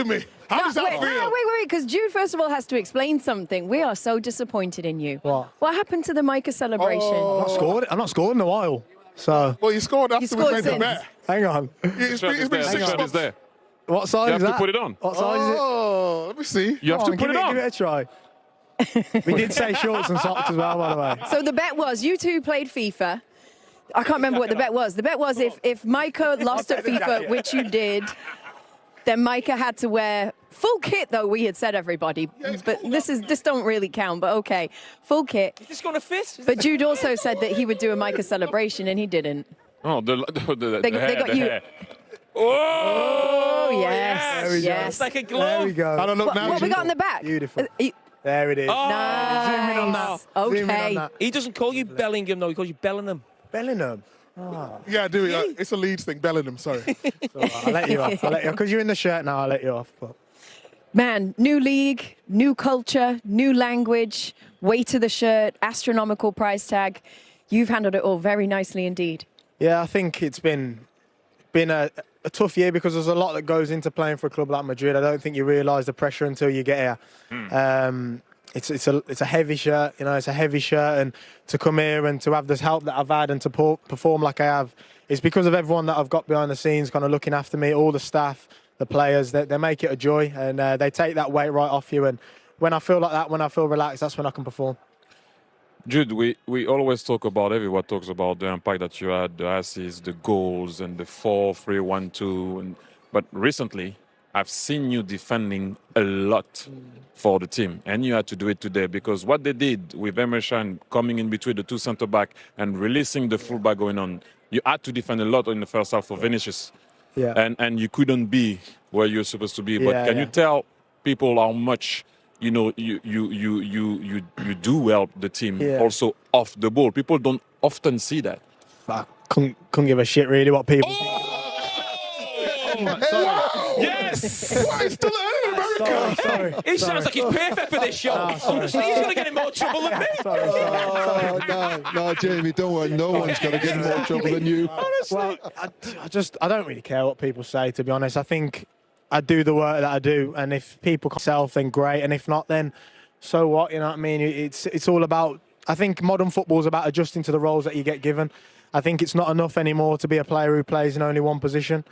to me. How does that feel? Wait, because Jude, first of all, has to explain something. We are so disappointed in you. What happened to the Micah celebration? I've not scored in a while. So. Well, you scored after we made the bet. Hang on. It's been 6 months. There. What size you is have that? to put it on. What size is it? Oh, let me see. You have to put it on. Give it a try. We did say shorts and socks as well, by the way. So the bet was you two played FIFA. I can't remember what the bet was. The bet was if Micah lost at FIFA, which you did, then Micah had to wear full kit, though we had said, everybody. But this don't really count, but okay. Full kit. Is this going to fit? But Jude also said that he would do a Micah celebration, and he didn't. Oh, They got you. hair. Oh, yes. There we go. It's like a glove. There we go. I don't look now. What we got in the back? Beautiful. There it is. Nice. Zoom in on that. Zoom in on Okay. that. He doesn't call you Bellingham, though. He calls you Bellingham. Bellingham. Yeah, I do. It's a Leeds thing. Bellingham, sorry. I'll let you off. Because you're in the shirt now, I'll let you off. But. Man, new league, new culture, new language, weight of the shirt, astronomical price tag. You've handled it all very nicely indeed. Yeah, I think it's been a tough year because there's a lot that goes into playing for a club like Madrid. I don't think you realise the pressure until you get here. It's a heavy shirt, it's a heavy shirt, and to come here and to have this help that I've had and to perform like I have, it's because of everyone that I've got behind the scenes kind of looking after me, all the staff, the players, they make it a joy, and they take that weight right off you. And when I feel like that, when I feel relaxed, that's when I can perform. Jude, we always talk about, everyone talks about the impact that you had, the assists, the goals, and the 4-3-1-2. But recently, I've seen you defending a lot for the team, and you had to do it today because what they did with Emerson coming in between the two centre-back and releasing the full-back going on, you had to defend a lot in the first half for Vinicius. Yeah. And you couldn't be where you're supposed to be. But can you tell people how much you do help the team also off the ball? People don't often see that. I couldn't give a shit really what people. Yes! Why is still in America? Sorry. He sounds like he's perfect for this show. Honestly, he's going to get in more trouble than me. No, Jamie, don't worry. No one's going to get in more trouble than you. Honestly. Well, I don't really care what people say, to be honest. I think I do the work that I do, and if people can self, then great, and if not, then so what? You know what I mean? It's all about. I think modern football is about adjusting to the roles that you get given. I think it's not enough anymore to be a player who plays in only one position.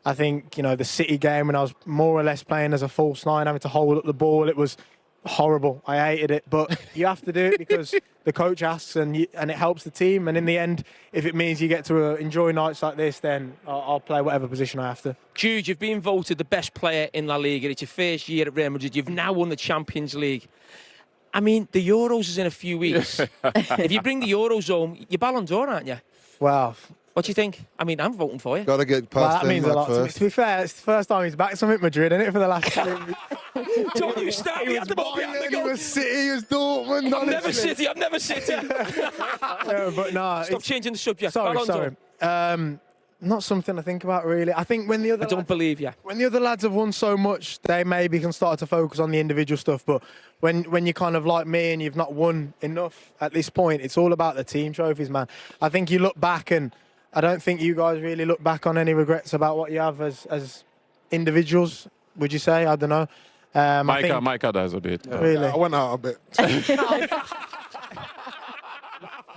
I think, the City game, when I was more or less playing as a false nine, having to hold up the ball, it was horrible. I hated it, but you have to do it because the coach asks, and it helps the team. And in the end, if it means you get to enjoy nights like this, then I'll play whatever position I have to. Jude, you've been voted the best player in La Liga. It's your first year at Real Madrid. You've now won the Champions League. I mean, the Euros is in a few weeks. If you bring the Euros home, you're Ballon d'Or, aren't you? Wow. What do you think? I mean, I'm voting for you. Got to get past that means a lot to me. first. To be fair, it's the first time he's back. Something Madrid, isn't it, for the last 2 weeks? Don't you start. He had the ball behind the He goal. was City, he was Dortmund. I'm never City. I'm never City. But no. Stop changing the subject. Sorry. Ballon d'Or. Not something I think about, really. I think when the other I don't believe you. When the other lads have won so much, they maybe can start to focus on the individual stuff. But when you're kind of like me and you've not won enough at this point, it's all about the team trophies, man. I think you look back, and I don't think you guys really look back on any regrets about what you have as individuals, would you say? I don't know. Micah does a bit. Really? I went out a bit.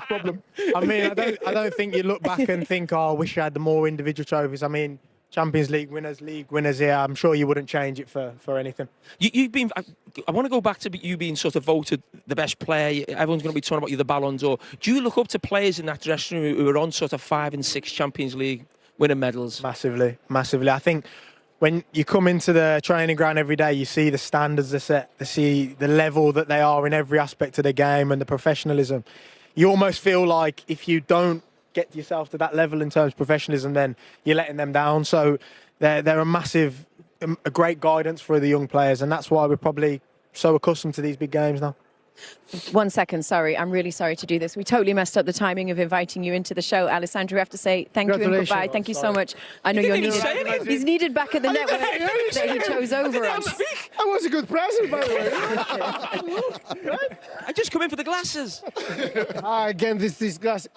Problem. I mean, I don't think you look back and think, oh, I wish I had the more individual trophies. I mean, Champions League winners here. I'm sure you wouldn't change it for anything. You've been. I want to go back to you being sort of voted the best player. Everyone's going to be talking about you, the Ballon d'Or. Do you look up to players in that dressing room who are on sort of 5 and 6 Champions League winning medals? Massively. I think when you come into the training ground every day, you see the standards they're set, you see the level that they are in every aspect of the game and the professionalism. You almost feel like if you don't get yourself to that level in terms of professionalism, then you're letting them down. So they're a great guidance for the young players, and that's why we're probably so accustomed to these big games now. 1 second, sorry. I'm really sorry to do this. We totally messed up the timing of inviting you into the show. Alessandro, we have to say thank you and goodbye. Thank you so much. I know you're needed. He's needed back at the network that he chose over us. That was a good present, by the way. I just come in for the glasses. Again, this glass.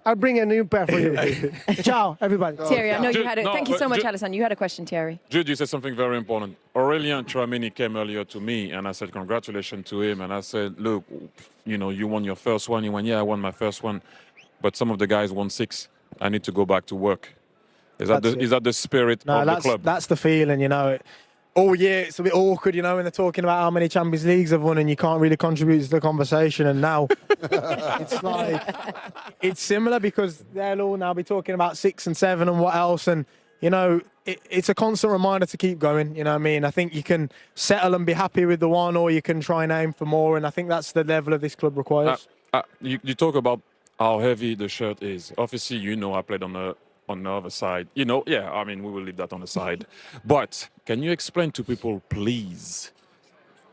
I'll bring a new pair for you. Ciao, everybody. Thierry, I know you had it. No, Thank you so but much, Alison. You had a question, Thierry. Jude, you said something very important. Aurelien Tchouameni came earlier to me, and I said, congratulations to him. And I said, look, you know, you won your first one. He went, yeah, I won my first one. But some of the guys won 6. I need to go back to work. Is that the spirit of the club? That's the feeling, you know. All year, it's a bit awkward, you know, when they're talking about how many Champions Leagues they've won and you can't really contribute to the conversation. And now it's like, it's similar because they'll all now be talking about 6 and 7 and what else. And, you know, it's a constant reminder to keep going, you know what I mean? I think you can settle and be happy with the one, or you can try and aim for more. And I think that's the level of this club requires. You talk about how heavy the shirt is. Obviously, you know, I played on the other side. You know, yeah, I mean, we will leave that on the side. But can you explain to people, please,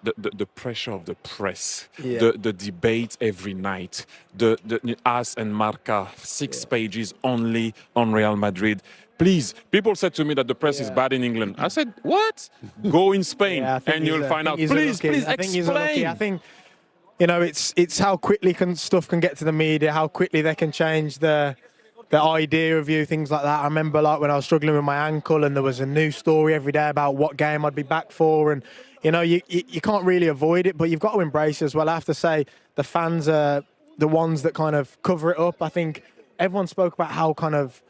the pressure of the press, the debate every night, the us and Marca, 6 pages only on Real Madrid. Please, people said to me that the press is bad in England. I said, what? Go in Spain and you'll find out. Please explain. I think, you know, it's how quickly stuff can get to the media, how quickly they can change the idea of you, things like that. I remember like when I was struggling with my ankle and there was a new story every day about what game I'd be back for. And, you know, you can't really avoid it, but you've got to embrace it as well. I have to say the fans are the ones that kind of cover it up. I think everyone spoke about how kind of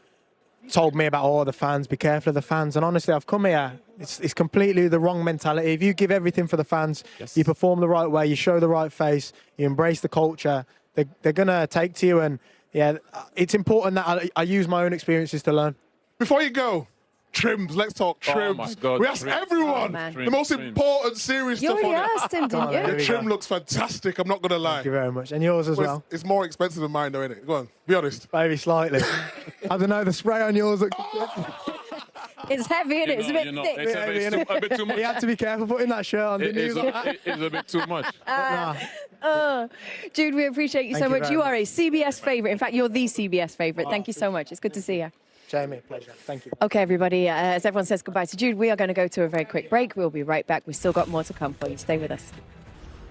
told me about, the fans, be careful of the fans. And honestly, I've come here, it's completely the wrong mentality. If you give everything for the fans, you perform the right way, you show the right face, you embrace the culture, they're going to take to you. And yeah, it's important that I use my own experiences to learn. Before you go, trims. Let's talk trims. Oh my God, we asked everyone the most important serious You stuff already on it. asked him, didn't you? Your trim looks fantastic. I'm not going to lie. Thank you very much. And yours as well. It's more expensive than mine, though, isn't it? Go on, be honest. Maybe slightly. I don't know, the spray on yours looks It's heavy, isn't it? It's a bit thick. It's a bit too much. You had to be careful putting that shirt on, didn't you? It's a bit too much. Jude, we appreciate you so Thank you much. very You are a CBS favourite. In fact, you're the CBS favourite. Thank you so much. It's good to see you. Jamie, pleasure. Thank you. Okay, everybody, as everyone says goodbye to Jude, we are going to go to a very quick break. We'll be right back. We've still got more to come for you. Stay with us.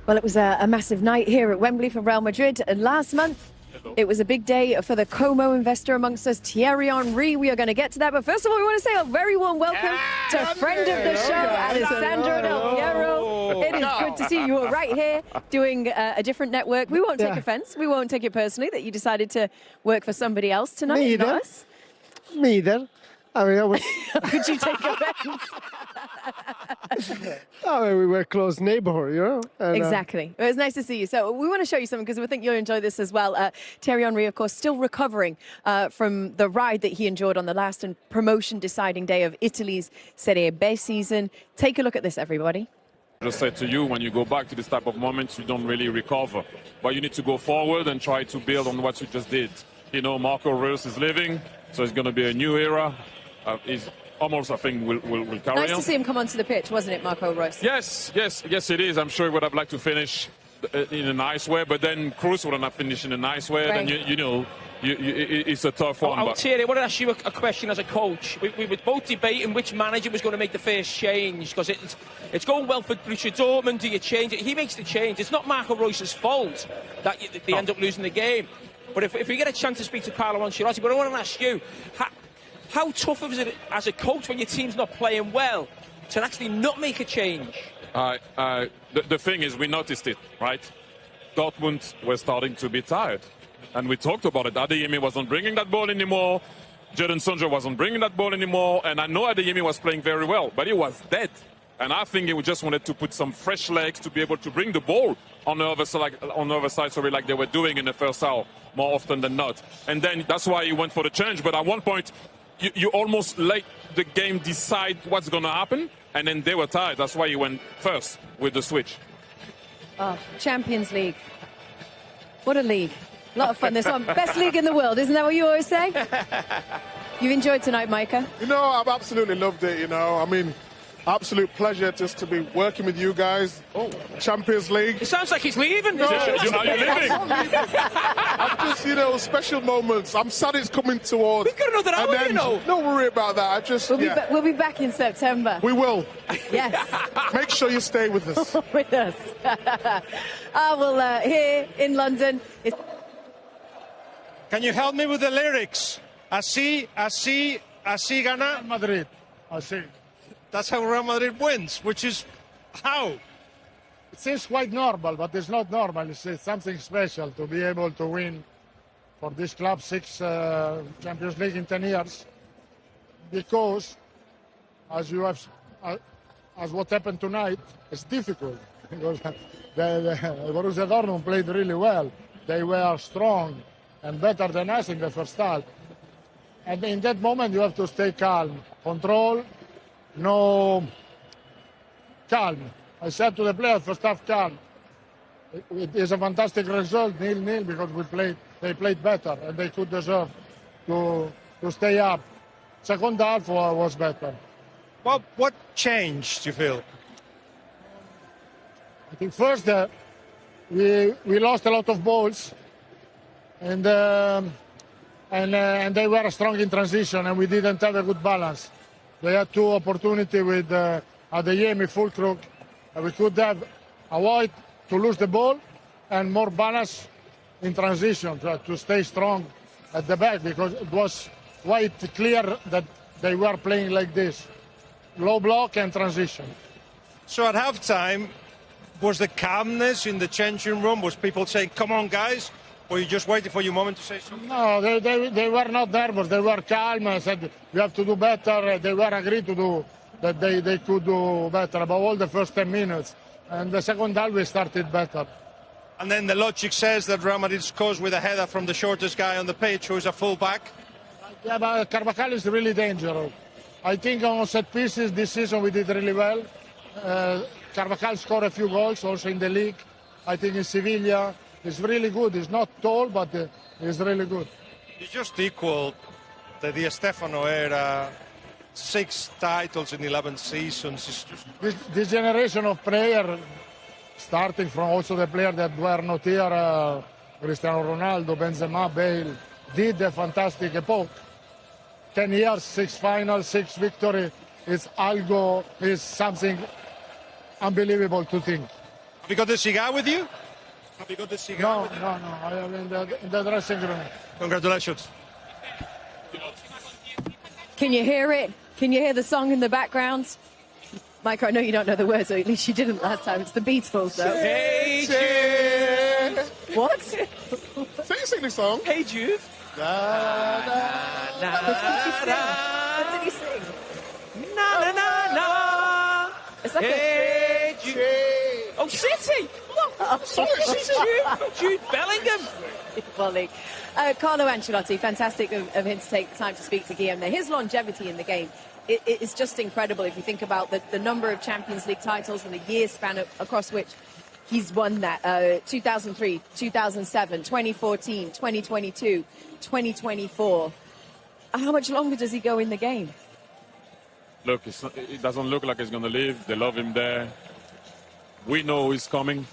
Well, it was a massive night here at Wembley for Real Madrid. And last month, it was a big day for the Como investor amongst us, Thierry Henry. We are going to get to that. But first of all, we want to say a very warm welcome to friend of the show, Alessandro Del Piero. It is good to see you. You are right here doing a different network. We won't take offense. We won't take it personally that you decided to work for somebody else tonight. Me not either. us. Me either. I mean, Could you take offense? we were close neighborhood, you know. And, Exactly. It was nice to see you. So we want to show you something because we think you'll enjoy this as well. Thierry Henry, of course, still recovering from the ride that he endured on the last and promotion deciding day of Italy's Serie B season. Take a look at this, everybody. Just said to you, when you go back to this type of moments, you don't really recover. But you need to go forward and try to build on what you just did. You know, Marco Reus is leaving, so it's going to be a new era. He's almost, I think, will carry on. Nice to see him come onto the pitch, wasn't it, Marco Reus? Yes, it is. I'm sure he would have liked to finish in a nice way, but then Kroos wouldn't have finished in a nice way. Right. Then, you know, it's a tough one. Thierry, I want to ask you a question as a coach. We were both debating which manager was going to make the first change, because it's going well for Borussia Dortmund. Do you change it? He makes the change. It's not Marco Reus's fault that they end up losing the game. But if we get a chance to speak to Carlo Angeloti, but I want to ask you, how tough is it as a coach when your team's not playing well to actually not make a change? The thing is, we noticed it, right? Dortmund were starting to be tired. And we talked about it. Adeyemi wasn't bringing that ball anymore. Jadon Sancho wasn't bringing that ball anymore. And I know Adeyemi was playing very well, but he was dead. And I think he just wanted to put some fresh legs to be able to bring the ball on the other side, like they were doing in the first half more often than not. And then that's why he went for the change. But at one point, you almost let the game decide what's going to happen. And then they were tired. That's why he went first with the switch. Oh, Champions League. What a league. A lot of fun. This one, best league in the world. Isn't that what you always say? You've enjoyed tonight, Micah? You know, I've absolutely loved it, you know. I mean, absolute pleasure just to be working with you guys. Oh, Champions League. It sounds like he's leaving. No, Are you leaving? I'm just, you know, special moments. I'm sad it's coming towards. We've got another hour, and then, you know. Don't worry about that. I just, We'll be back in September. We will. Yes. Make sure you stay with us. With us. Well, here in London. Can you help me with the lyrics? Así gana. Madrid, así. That's how Real Madrid wins, which is how? It seems quite normal, but it's not normal. It's something special to be able to win for this club 6 Champions League in 10 years. Because, as what happened tonight, it's difficult. Because the Borussia Dortmund played really well. They were strong and better than us in the first half. And in that moment, you have to stay calm. Control, calm. I said to the players, first half, calm. It is a fantastic result, 0-0, because they played better and they could deserve to stay up. Second half was better. Well, what changed, you feel? I think first we lost a lot of balls, and they were strong in transition, and we didn't have a good balance. They had 2 opportunities with Adeyemi full crook, and we could have avoid to lose the ball and more balance in transition to stay strong at the back, because it was quite clear that they were playing like this, low block and transition. So at halftime, was the calmness in the changing room? Was people saying, come on, guys? Or you just waiting for your moment to say something? No, they were not nervous. They were calm and said, we have to do better. They were agreed to do that they could do better, above all the first 10 minutes. And the second half, we started better. And then the logic says that Real Madrid scores with a header from the shortest guy on the pitch, who is a full-back. Yeah, but Carvajal is really dangerous. I think on set pieces this season we did really well. Carvajal scored a few goals also in the league. I think in Sevilla he's really good. He's not tall, but he's really good. You just equaled the Di Stefano era, 6 titles in 11 seasons. This generation of players, starting from also the players that were not here, Cristiano Ronaldo, Benzema, Bale, did a fantastic epoch. 10 years, 6 finals, 6 victories. It's something unbelievable to think. Have you got the cigar with you? Have you got the cigar? No. I am in the dressing room. Congratulations. Can you hear it? Can you hear the song in the background? Mike, I know you don't know the words, or at least you didn't last time. It's the Beatles, though. Hey, Jude! What? Sing the song. Hey, Jude! What did he sing? Na na na na! It's like Hey, Jude! Oh, City! Look! Jude Bellingham! Volley. Carlo Ancelotti, fantastic of him to take the time to speak to Guillaume there. His longevity in the game it is just incredible if you think about the number of Champions League titles and the year span across which he's won that. 2003, 2007, 2014, 2022, 2024. How much longer does he go in the game? Look, it doesn't look like he's going to leave. They love him there. We know he's coming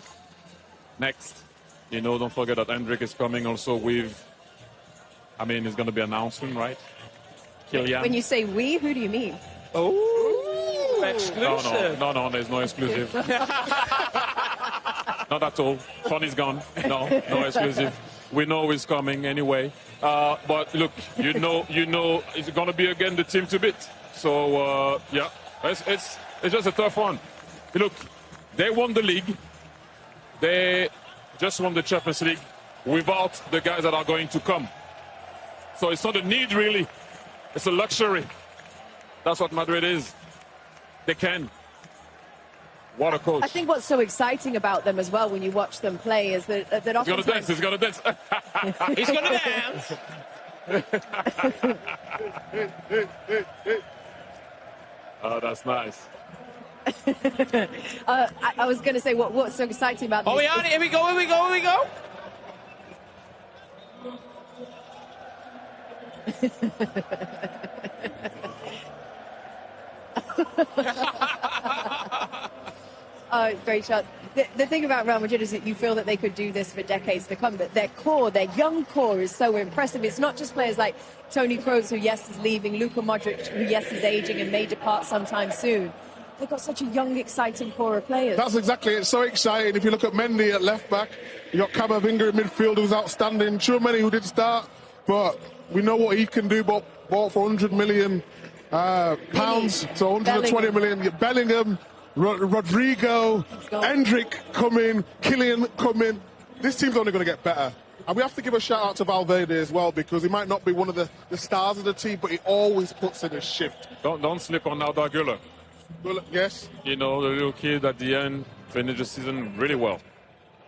next. You know, don't forget that Hendrik is coming also with, it's going to be announcement, right? Kylian. When you say we, who do you mean? Oh, exclusive. No, there's no exclusive. Not at all. Fun is gone. No exclusive. We know he's coming anyway. But look, you know, it's going to be again the team to beat. So, yeah, it's just a tough one. Look, they won the league. They just won the Champions League without the guys that are going to come. So it's not a need, really. It's a luxury. That's what Madrid is. They can. What a coach. I think what's so exciting about them as well when you watch them play is that often He's going to dance. He's going to dance. Oh, that's nice. I was going to say what's so exciting about this. Oh, yeah, here we go. Oh, great shot. The thing about Real Madrid is that you feel that they could do this for decades to come, but their young core is so impressive. It's not just players like Toni Kroos, who, yes, is leaving, Luka Modric, who, yes, is aging and may depart sometime soon. They've got such a young, exciting core of players. That's exactly it. It's so exciting. If you look at Mendy at left back, you got Camavinga in midfield, who's outstanding. Tchouaméni, who did start. but we know what he can do. Bought for 100 million pounds, so 120 million. Bellingham, Rodrigo, Hendrick come in, Kylian come in. This team's only going to get better. And we have to give a shout out to Valverde as well, because he might not be one of the stars of the team, but he always puts in a shift. Don't slip on Arda Güler. Yes. You know, the little kid at the end finished the season really well.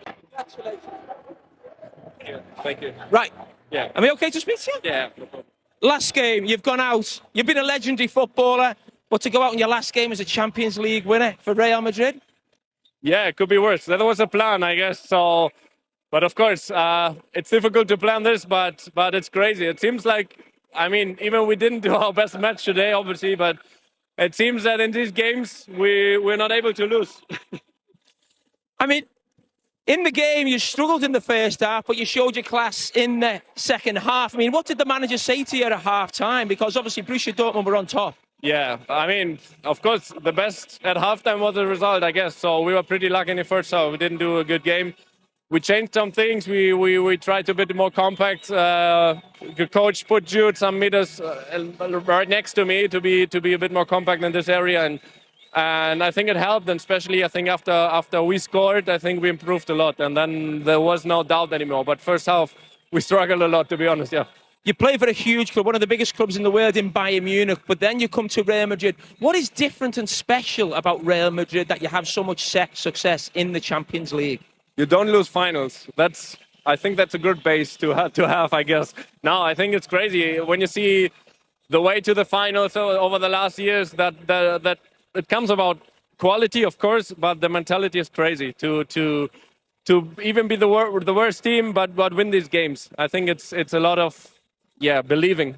Congratulations. Thank you. Right. Yeah. Am I okay to speak to you? Yeah. Last game, you've gone out. You've been a legendary footballer, but to go out in your last game as a Champions League winner for Real Madrid? Yeah, it could be worse. That was a plan, I guess. So, but of course, it's difficult to plan this, but it's crazy. It seems like, I mean, even we didn't do our best match today, obviously, but it seems that in these games we're not able to lose. I mean, in the game, you struggled in the first half, but you showed your class in the second half. I mean, what did the manager say to you at half time? Because obviously Borussia Dortmund were on top. Yeah, I mean, of course, the best at halftime was the result, I guess. So we were pretty lucky in the first half. We didn't do a good game. We changed some things. We tried to be a bit more compact. The coach put Jude some meters right next to me to be a bit more compact in this area, and I think it helped. And especially, I think after we scored, I think we improved a lot. And then there was no doubt anymore. But first half, we struggled a lot, to be honest. Yeah. You play for a huge club, one of the biggest clubs in the world in Bayern Munich, but then you come to Real Madrid. What is different and special about Real Madrid that you have so much success in the Champions League? You don't lose finals. I think that's a good base to have, I guess. Now, I think it's crazy when you see the way to the finals over the last years, that it comes about quality, of course, but the mentality is crazy to even be the worst team, but win these games. I think it's a lot of believing,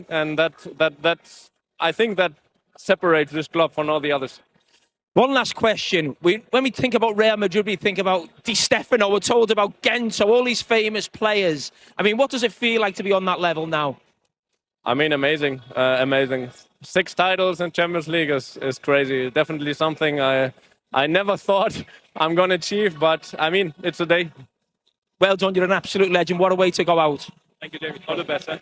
and that's I think that separates this club from all the others. One last question. When we think about Real Madrid, we think about Di Stefano, we're told about Gento, all these famous players. I mean, what does it feel like to be on that level now? I mean, amazing. 6 titles in Champions League is crazy. Definitely something I never thought I'm going to achieve, but I mean, it's a day. Well done, you're an absolute legend. What a way to go out. Thank you, David. All the best. Eh?